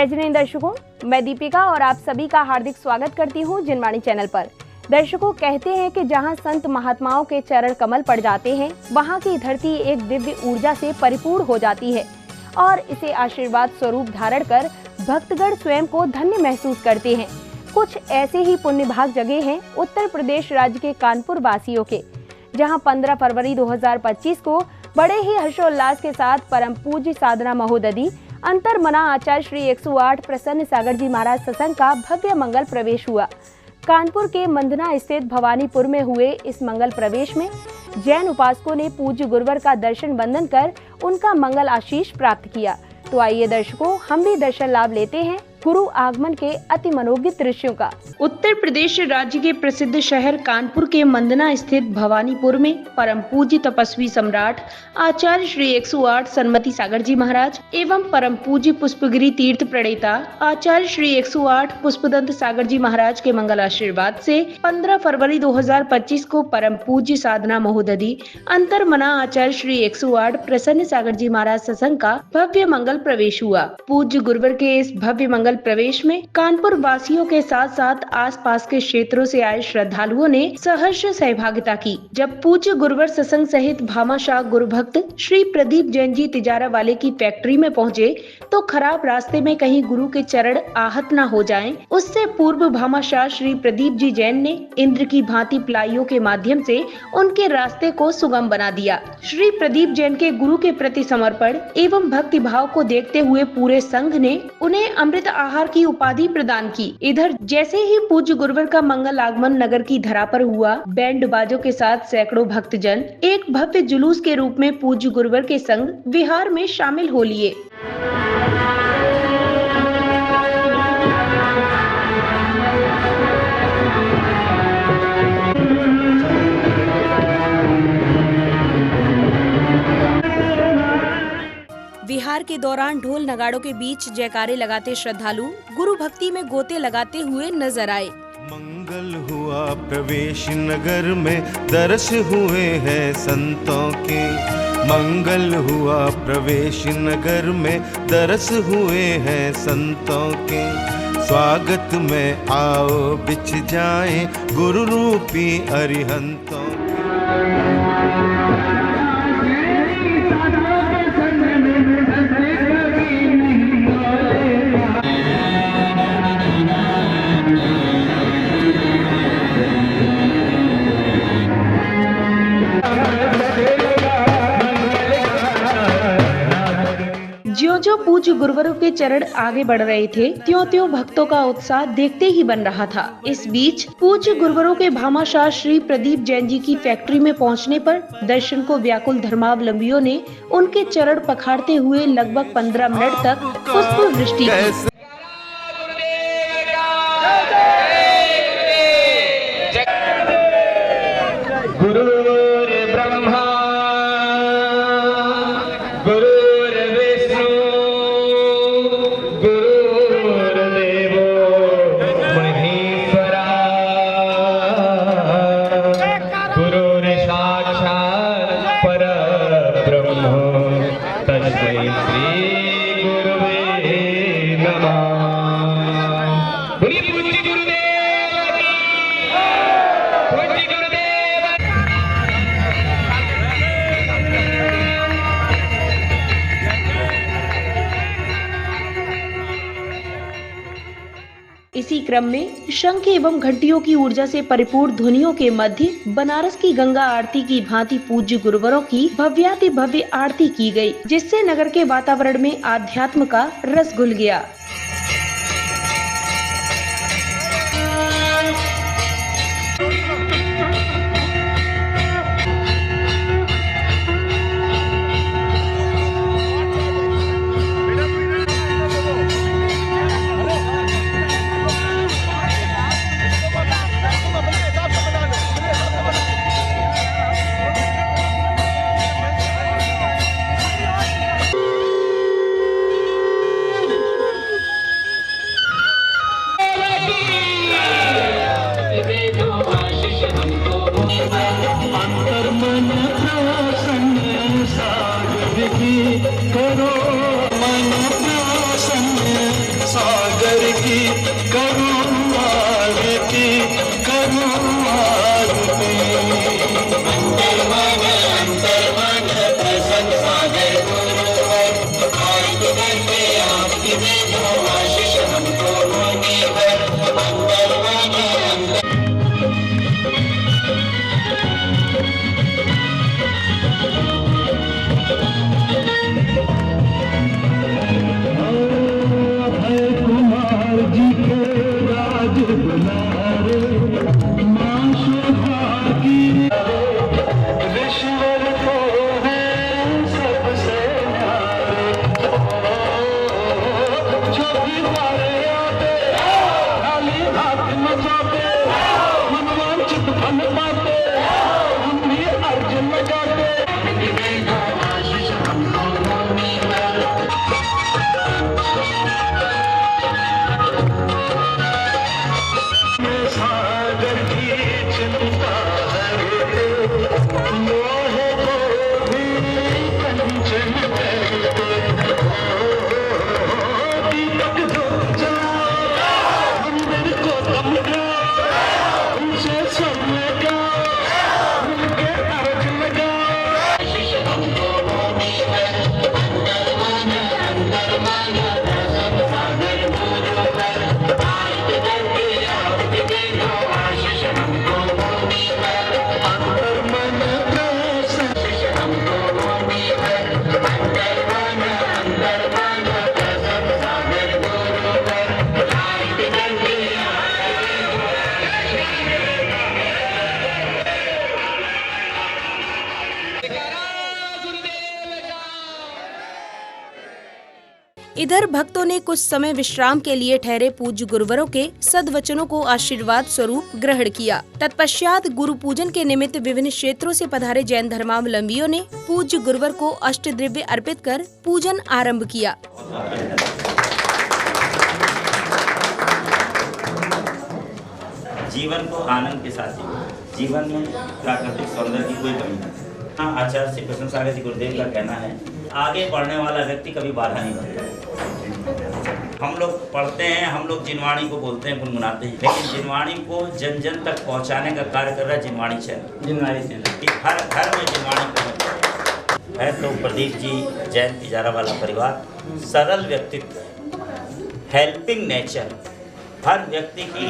जय जिनेंद्र दर्शकों, मैं दीपिका और आप सभी का हार्दिक स्वागत करती हूँ जिनवाणी चैनल पर। दर्शकों, कहते हैं कि जहाँ संत महात्माओं के चरण कमल पड़ जाते हैं, वहाँ की धरती एक दिव्य ऊर्जा से परिपूर्ण हो जाती है और इसे आशीर्वाद स्वरूप धारण कर भक्तगण स्वयं को धन्य महसूस करते हैं। कुछ ऐसे ही पुण्य भाग जगह हैं उत्तर प्रदेश राज्य के कानपुर वासियों के, जहाँ 15 फरवरी 2025 को बड़े ही हर्षोल्लास के साथ परम पूज्य साधना महोदधि अंतर्मना आचार्य श्री 108 प्रसन्न सागर जी महाराज सत्संग का भव्य मंगल प्रवेश हुआ। कानपुर के मंदना स्थित भवानीपुर में हुए इस मंगल प्रवेश में जैन उपासकों ने पूज्य गुरुवर का दर्शन वंदन कर उनका मंगल आशीष प्राप्त किया। तो आइए दर्शकों, हम भी दर्शन लाभ लेते हैं गुरु आगमन के अति मनोज्ञ दृश्यों का। उत्तर प्रदेश राज्य के प्रसिद्ध शहर कानपुर के मंदना स्थित भवानीपुर में परम पूज्य तपस्वी सम्राट आचार्य श्री 108 सन्मति सागर जी महाराज एवं परम पूज्य पुष्पगिरी तीर्थ प्रणेता आचार्य श्री 108 पुष्पदंत सागर जी महाराज के मंगल आशीर्वाद से 15 फरवरी 2025 को परम पूज्य साधना महोदधि अंतर्मना आचार्य श्री 108 प्रसन्न सागर जी महाराज सत्संग का भव्य मंगल प्रवेश हुआ। पूज्य गुरुवर के इस भव्य मंगल प्रवेश में कानपुर वासियों के साथ साथ आसपास के क्षेत्रों से आए श्रद्धालुओं ने सहर्ष सहभागिता की। जब पूज्य गुरुवर सत्संग सहित भामाशाह गुरु भक्त श्री प्रदीप जैन जी तिजारा वाले की फैक्ट्री में पहुंचे तो खराब रास्ते में कहीं गुरु के चरण आहत न हो जाएं, उससे पूर्व भामाशाह श्री प्रदीप जी जैन ने इंद्र की भांति प्लाइयों के माध्यम से उनके रास्ते को सुगम बना दिया। श्री प्रदीप जैन के गुरु के प्रति समर्पण एवं भक्ति भाव को देखते हुए पूरे संघ ने उन्हें अमृत आहार की उपाधि प्रदान की। इधर जैसे ही पूज्य गुरुवर का मंगल आगमन नगर की धरा पर हुआ, बैंड बाजों के साथ सैकड़ों भक्तजन एक भव्य जुलूस के रूप में पूज्य गुरुवर के संग विहार में शामिल हो लिए। विहार के दौरान ढोल नगाड़ों के बीच जयकारे लगाते श्रद्धालु गुरु भक्ति में गोते लगाते हुए नजर आए। मंगल हुआ प्रवेश नगर में, दर्श हुए हैं संतों के। मंगल हुआ प्रवेश नगर में, दर्श हुए हैं संतों के। स्वागत में आओ बिछ जाए गुरु रूपी अरिहंतों के। जो पूज्य गुरुवरों के चरण आगे बढ़ रहे थे, त्यों भक्तों का उत्साह देखते ही बन रहा था। इस बीच पूज्य गुरुवरों के भामाशाह श्री प्रदीप जैन जी की फैक्ट्री में पहुंचने पर दर्शन को व्याकुल धर्मावलंबियों ने उनके चरण पखाड़ते हुए लगभग 15 मिनट तक पुष्प वृष्टि की। इसी क्रम में शंख एवं घंटियों की ऊर्जा से परिपूर्ण ध्वनियों के मध्य बनारस की गंगा आरती की भांति पूज्य गुरुवरों की भव्याति भव्य आरती की गई, जिससे नगर के वातावरण में आध्यात्म का रस घुल गया। इधर भक्तों ने कुछ समय विश्राम के लिए ठहरे पूज्य गुरुवरों के सद्वचनों को आशीर्वाद स्वरूप ग्रहण किया। तत्पश्चात गुरु पूजन के निमित्त विभिन्न क्षेत्रों से पधारे जैन धर्मावलंबियों ने पूज्य गुरुवर को अष्टद्रव्य अर्पित कर पूजन आरंभ किया। जीवन को आनंद के साथ जियो। जीवन में प्राकृतिक सौंदर्य की कोई कमी नहीं। आचार्य श्री कृष्ण सागर जी गुरुदेव का कहना है, आगे बढ़ने वाला व्यक्ति कभी बाधा नहीं बनता। हम लोग पढ़ते हैं, हम लोग जिनवाणी को बोलते हैं, गुनगुनाते हैं, लेकिन जिनवाणी को जन जन तक पहुंचाने का कार्य कर रहा है जिनवाणी चैनल। जिनवाणी चैनल हर घर में जिनवाणी है। तो प्रदीप जी जैन तिजारा वाला परिवार सरल व्यक्तित्व, हेल्पिंग नेचर, हर व्यक्ति की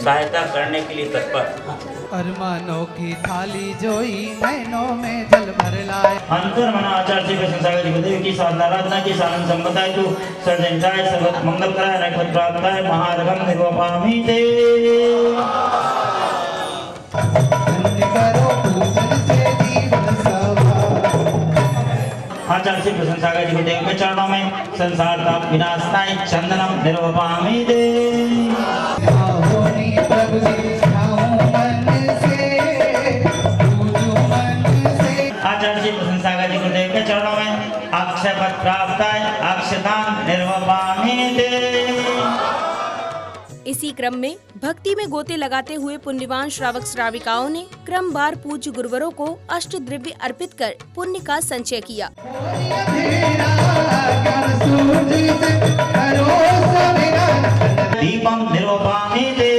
सहायता करने के लिए तत्पर। अरमानों की थाली जोई नैनों में जल भर लाए। अंतर मना आचार्य श्री कृष्ण सागर जी गुरुदेव की साधना की सानंद संपदाय तू सर्जनताय सर्वत मंगल कराय नैकपत प्राप्ताय महारगम निर्वपामि ते। आचार्य श्री कृष्ण सागर जी गुरुदेव के चरणों में संसार ताप विनाशनाय चंदनम निर्वपामि ते। आचार्य जी कृष्ण सागर जी गुरुदेव के चरणों में अक्षय पद प्राप्त है, अक्षतान निर्वपामि ते। इसी क्रम में भक्ति में गोते लगाते हुए पुण्यवान श्रावक श्राविकाओं ने क्रमवार पूज्य गुरुवरों को अष्टद्रव्य अर्पित कर पुण्य का संचय किया। दीपम निर्वपामि ते।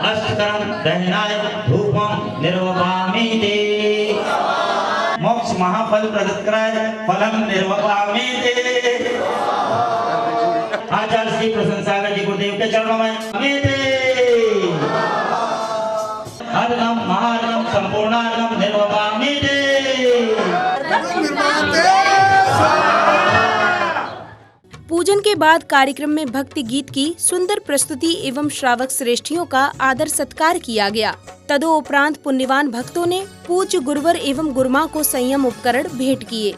अष्टकरम दहनाय धूपम निर्वपामि ते। मोक्ष महाफल प्रदत्त कराय फलम निर्वपामि ते। आचार्य श्री कृष्ण सागर जी गुरुदेव के चरणों में अर्घम महार्घम संपूर्णार्घम निर्वपामि ते। पूजन के बाद कार्यक्रम में भक्ति गीत की सुंदर प्रस्तुति एवं श्रावक श्रेष्ठियों का आदर सत्कार किया गया। तदोपरांत पुण्यवान भक्तों ने पूज्य गुरुवर एवं गुरुमां को संयम उपकरण भेंट किए।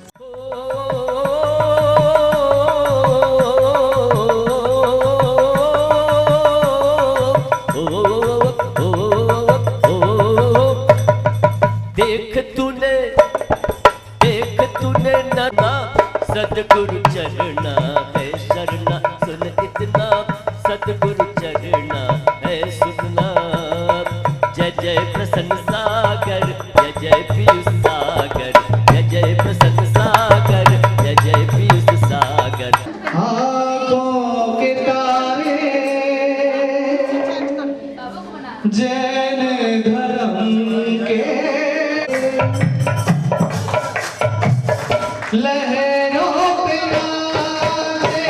सतगुरु चरना है शरणा, सुन इतना सतगुरु चरना है सुनना। जय जय प्रसन्न सागर, जय जय पीयूष सागर, जय जय प्रसन्न सागर, जय जय पीयूष सागर। आँखों के तारे जैन धर्म के लहरों पे नाचे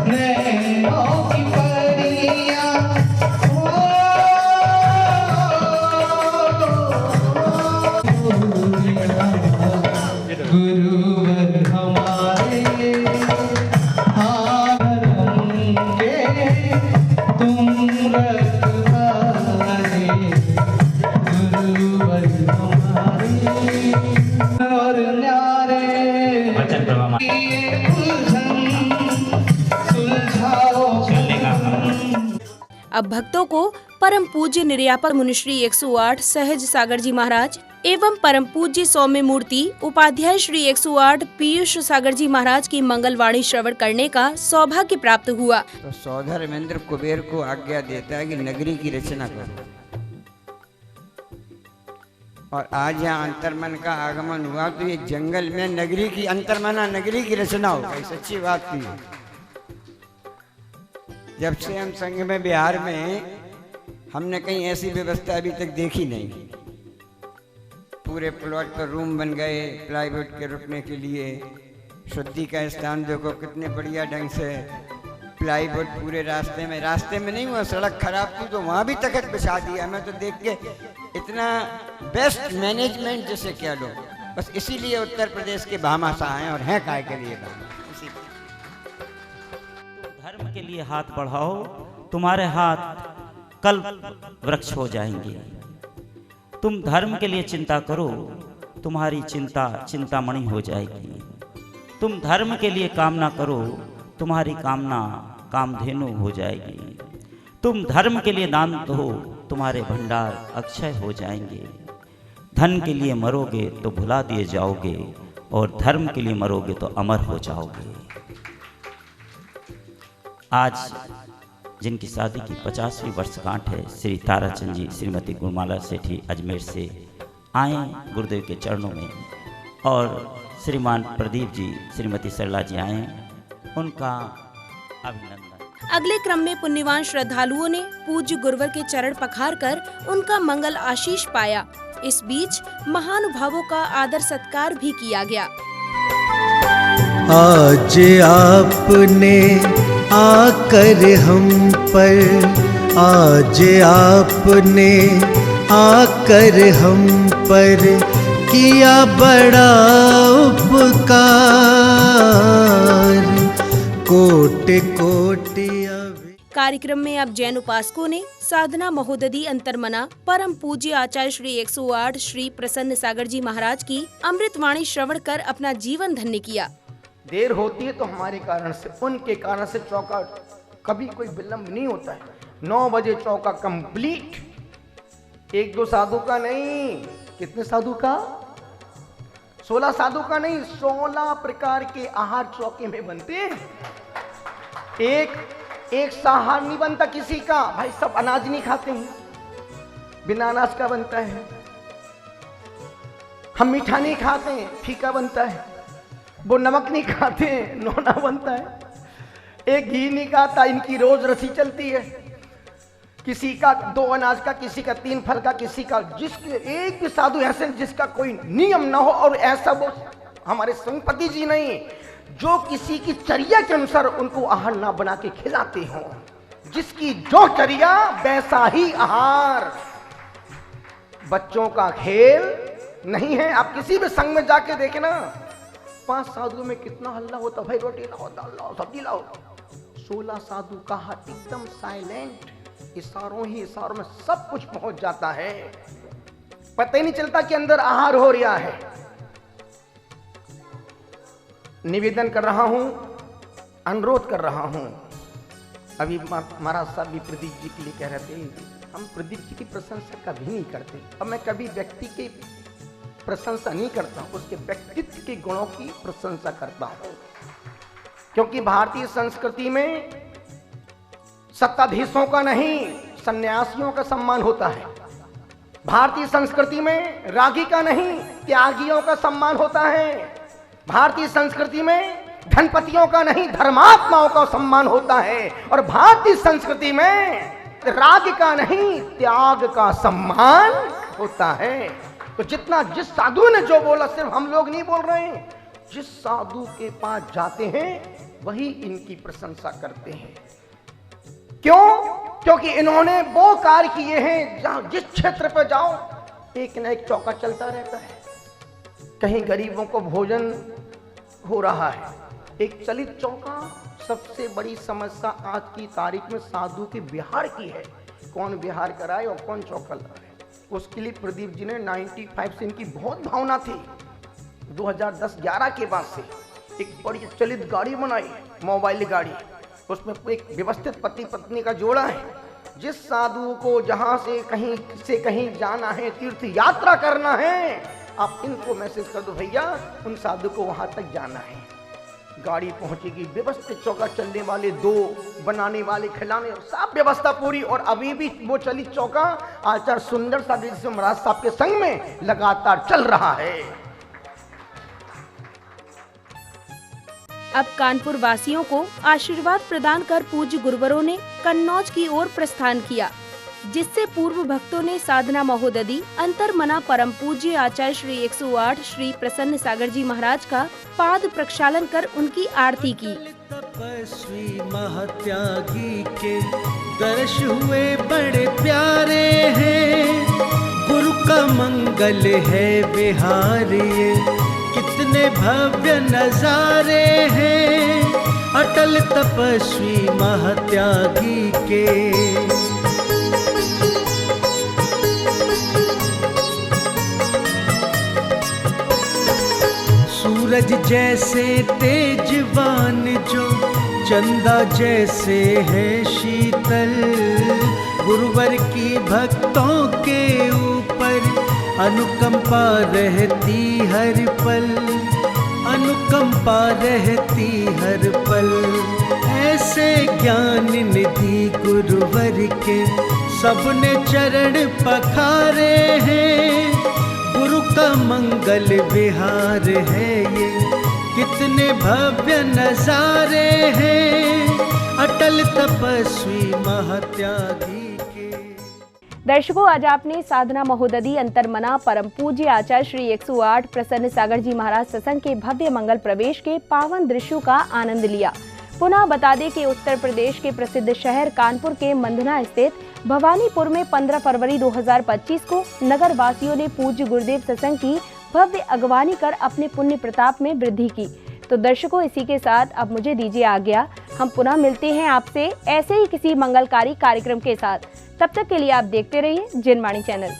नैनों की परियां। गुरुवर हमारे हाँ धर्म के तुम रखवारे। गुरुवर हमारे और न्यारे अब भक्तों को परम पूज्य निर्यापक मुनिश्री 108 सहज सागर जी महाराज एवं परम पूज्य सौम्य मूर्ति उपाध्याय श्री 108 पीयूष सागर जी महाराज की मंगलवाणी श्रवण करने का सौभाग्य प्राप्त हुआ। तो सौधर इंद्र कुबेर को आज्ञा देता है कि नगरी की रचना करो। और आज यहाँ अंतर्मन का आगमन हुआ तो ये जंगल में नगरी की अंतर्मना नगरी की रचना हो गई। सच्ची बात थी। जब से हम संघ में बिहार में हमने कहीं ऐसी व्यवस्था अभी तक देखी नहीं। पूरे प्लॉट पर रूम बन गए प्लाईवुड के रुकने के लिए। शुद्धि का स्थान देखो कितने बढ़िया ढंग से प्लाईवुड पूरे रास्ते में नहीं हुआ। सड़क खराब थी तो वहाँ भी तखत बिछा दिया। मैं तो देख के इतना बेस्ट मैनेजमेंट जैसे क्या लो। बस इसीलिए उत्तर प्रदेश के भामाशाह हैं और हैं काय के लिए धर्म के लिए हाथ बढ़ाओ, तुम्हारे हाथ कल वृक्ष हो जाएंगे। तुम धर्म के लिए चिंता करो, तुम्हारी चिंता चिंतामणि हो जाएगी। तुम धर्म के लिए कामना करो, तुम्हारी कामना कामधेनु हो जाएगी। तुम धर्म के लिए दान दो, तुम्हारे भंडार अक्षय हो जाएंगे। धन के लिए मरोगे तो भुला दिए जाओगे, और धर्म के लिए मरोगे तो अमर हो जाओगे। आज जिनकी शादी की 50वीं वर्षगांठ है, श्री ताराचंद जी श्रीमती गुणमाला सेठी अजमेर से आए गुरुदेव के चरणों में, और श्रीमान प्रदीप जी श्रीमती सरला जी आए, उनका अभिनंदन। अगले क्रम में पुण्यवान श्रद्धालुओं ने पूज्य गुरुवर के चरण पखार कर उनका मंगल आशीष पाया। इस बीच महानुभावों का आदर सत्कार भी किया गया। आज आपने आकर हम पर, आज आपने आकर हम पर किया बड़ा उपकार। कोटि कोटि कार्यक्रम में अब जैन उपासकों ने साधना महोदधि अंतर्मना परम पूज्य आचार्य श्री 108 श्री प्रसन्न सागर जी महाराज की अमृतवाणी श्रवण कर अपना जीवन धन्य किया। देर होती है तो हमारे कारण से, उनके कारण से चौका कभी कोई विलंब नहीं होता है। 9 बजे चौका कंप्लीट। 1-2 साधु का नहीं, कितने साधु का? 16 साधु का नहीं, 16 प्रकार के आहार चौके में बनते हैं। एक साहार नहीं बनता किसी का, भाई सब अनाज नहीं खाते हैं, बिना अनाज का बनता है। हम मीठा नहीं खाते हैं, फीका बनता है। वो नमक नहीं खाते हैं, नोना बनता है। एक घी नहीं खाता, इनकी रोज रसी चलती है। किसी का 2 अनाज का, किसी का 3 फल का, किसी का, जिसके एक भी साधु ऐसे जिसका कोई नियम ना हो, और ऐसा वो हमारे संपति जी नहीं जो किसी की चर्या के अनुसार उनको आहार ना बना के खिलाते हो। जिसकी जो चर्या वैसा ही आहार। बच्चों का खेल नहीं है। आप किसी भी संघ में जाके देखे ना, 5 साधुओं में कितना हल्ला होता, भाई रोटी लाओ, दाल लाओ, सब्जी लाओ। 16 साधु का हाथ एकदम साइलेंट, इशारों ही इशारों में सब कुछ पहुंच जाता है। पता ही नहीं चलता कि अंदर आहार हो रहा है। निवेदन कर रहा हूं, अनुरोध कर रहा हूं। अभी महाराज साहब भी प्रदीप जी के लिए कह रहे थे, हम प्रदीप जी की प्रशंसा कभी नहीं करते। अब मैं कभी व्यक्ति की प्रशंसा नहीं करता, उसके व्यक्तित्व के गुणों की प्रशंसा करता हूं। क्योंकि भारतीय संस्कृति में सत्ताधीशों का नहीं, सन्यासियों का सम्मान होता है। भारतीय संस्कृति में रागी का नहीं, त्यागियों का सम्मान होता है। भारतीय संस्कृति में धनपतियों का नहीं, धर्मात्माओं का सम्मान होता है। और भारतीय संस्कृति में राग का नहीं, त्याग का सम्मान होता है। तो जितना जिस साधु ने जो बोला, सिर्फ हम लोग नहीं बोल रहे हैं, जिस साधु के पास जाते हैं वही इनकी प्रशंसा करते हैं। क्यों? क्योंकि इन्होंने वो कार्य किए हैं जहां जिस क्षेत्र पर जाओ एक न एक चौका चलता रहता है। कहीं गरीबों को भोजन हो रहा है, एक चलित चौका। सबसे बड़ी समस्या आज की तारीख में साधु के बिहार की है। कौन बिहार कराए और कौन चौका लगाए। उसके लिए प्रदीप जी ने 95 से इनकी बहुत भावना थी। 2010-11 के बाद से एक बड़ी चलित गाड़ी बनाई, मोबाइल गाड़ी। उसमें एक व्यवस्थित पति पत्नी का जोड़ा है। जिस साधु को जहां से कहीं जाना है, तीर्थ यात्रा करना है, आप इनको मैसेज कर दो, भैया उन साधु को वहां तक जाना है। गाड़ी पहुंचेगी, व्यवस्थित चौका, चलने वाले 2, बनाने वाले, खिलाने, सब व्यवस्था पूरी। और अभी भी वो चलित चौका आचार्य सुंदर सागर जी महाराज साहब के संग में लगातार चल रहा है। अब कानपुर वासियों को आशीर्वाद प्रदान कर पूज्य गुरुवरों ने कन्नौज की ओर प्रस्थान किया, जिससे पूर्व भक्तों ने साधना महोदधि अंतर्मना परम पूज्य आचार्य श्री 108 श्री प्रसन्न सागर जी महाराज का पाद प्रक्षालन कर उनकी आरती की। तपस्वी महात्यागी के दर्श हुए बड़े प्यारे हैं। गुरु का मंगल है बिहार, ये कितने भव्य नजारे हैं। अटल तपस्वी महात्यागी के सूरज जैसे तेजवान जो चंदा जैसे है शीतल, गुरुवर की भक्तों के ऊपर अनुकंपा रहती हर पल, अनुकंपा रहती हर पल। ऐसे ज्ञान निधि गुरुवर के सबने चरण पखारे हैं, गुरु का मंगल विहार है ये, कितने भव्य नजारे हैं अटल तपस्वी महत्यागी के। दर्शकों, आज आपने साधना महोदधि अंतर्मना परम पूज्य आचार्य श्री 108 प्रसन्न सागर जी महाराज सत्संग के भव्य मंगल प्रवेश के पावन दृश्यों का आनंद लिया। पुनः बता दें कि उत्तर प्रदेश के प्रसिद्ध शहर कानपुर के मंधना स्थित भवानीपुर में 15 फरवरी 2025 को नगर वासियों ने पूज्य गुरुदेव सत्संग की भव्य अगवानी कर अपने पुण्य प्रताप में वृद्धि की। तो दर्शकों, इसी के साथ अब मुझे दीजिए आज्ञा। हम पुनः मिलते हैं आपसे ऐसे ही किसी मंगलकारी कार्यक्रम के साथ। तब तक के लिए आप देखते रहिए जनवाणी चैनल।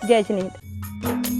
जय जिनेंद्र।